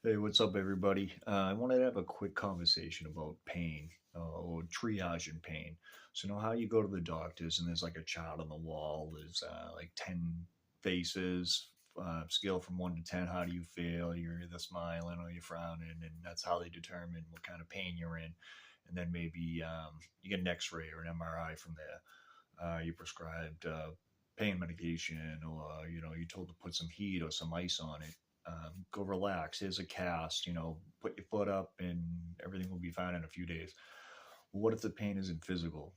Hey, what's up, everybody? I wanted to have a quick conversation about pain or triage in pain. So, how you go to the doctors and there's like a chart on the wall, there's like 10 faces, scale from 1 to 10. How do you feel? You're either smiling or you're frowning, and that's how they determine what kind of pain you're in. And then maybe you get an x ray or an MRI from there. You prescribed pain medication, or you're told to put some heat or some ice on it. Go relax. Here's a cast. Put your foot up, and everything will be fine in a few days. What if the pain isn't physical?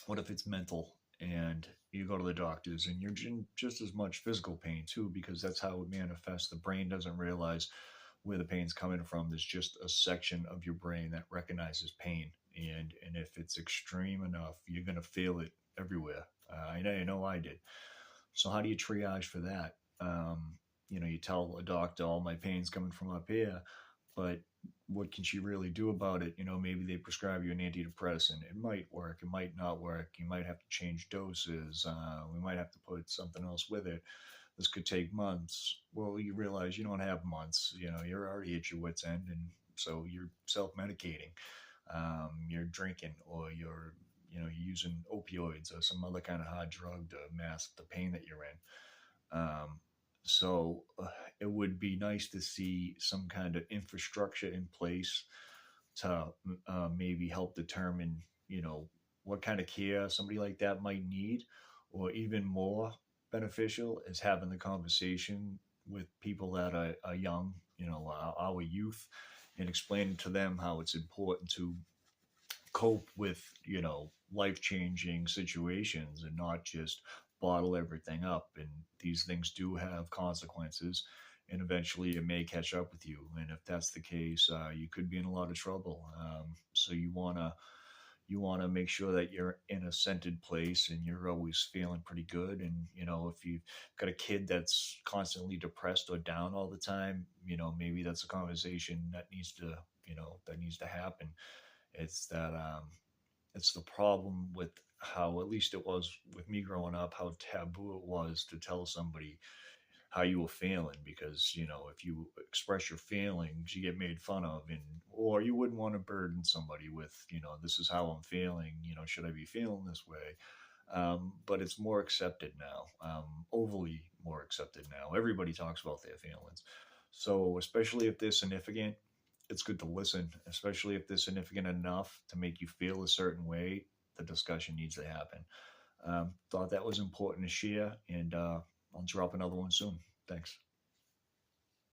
What if it's mental? And you go to the doctors, and you're in just as much physical pain too, because that's how it manifests. The brain doesn't realize where the pain's coming from. There's just a section of your brain that recognizes pain, and if it's extreme enough, you're gonna feel it everywhere. I know I did. So how do you triage for that? You tell a doctor, all my pain's coming from up here, but what can she really do about it? Maybe they prescribe you an antidepressant. It might work, it might not work. You might have to change doses. We might have to put something else with it. This could take months. Well, you realize you don't have months. You're already at your wits' end, and so you're self-medicating. You're drinking, or you're using opioids or some other kind of hard drug to mask the pain that you're in. So it would be nice to see some kind of infrastructure in place to maybe help determine, what kind of care somebody like that might need, or even more beneficial is having the conversation with people that are young, our youth, and explaining to them how it's important to cope with life changing situations and not just bottle everything up. And these things do have consequences, and eventually it may catch up with you. And if that's the case, you could be in a lot of trouble. So you want to make sure that you're in a scented place and you're always feeling pretty good. And if you've got a kid that's constantly depressed or down all the time, maybe that's a conversation that needs to happen. It's that um it's the problem with how, at least it was with me growing up, how taboo it was to tell somebody how you were feeling, because if you express your feelings, you get made fun of. And or you wouldn't want to burden somebody with, this is how I'm feeling, should I be feeling this way? But it's more accepted now, overly more accepted now. Everybody talks about their feelings. So, especially if they're significant, it's good to listen, especially if they're significant enough to make you feel a certain way. The discussion needs to happen. Thought that was important to share, and I'll drop another one soon. Thanks.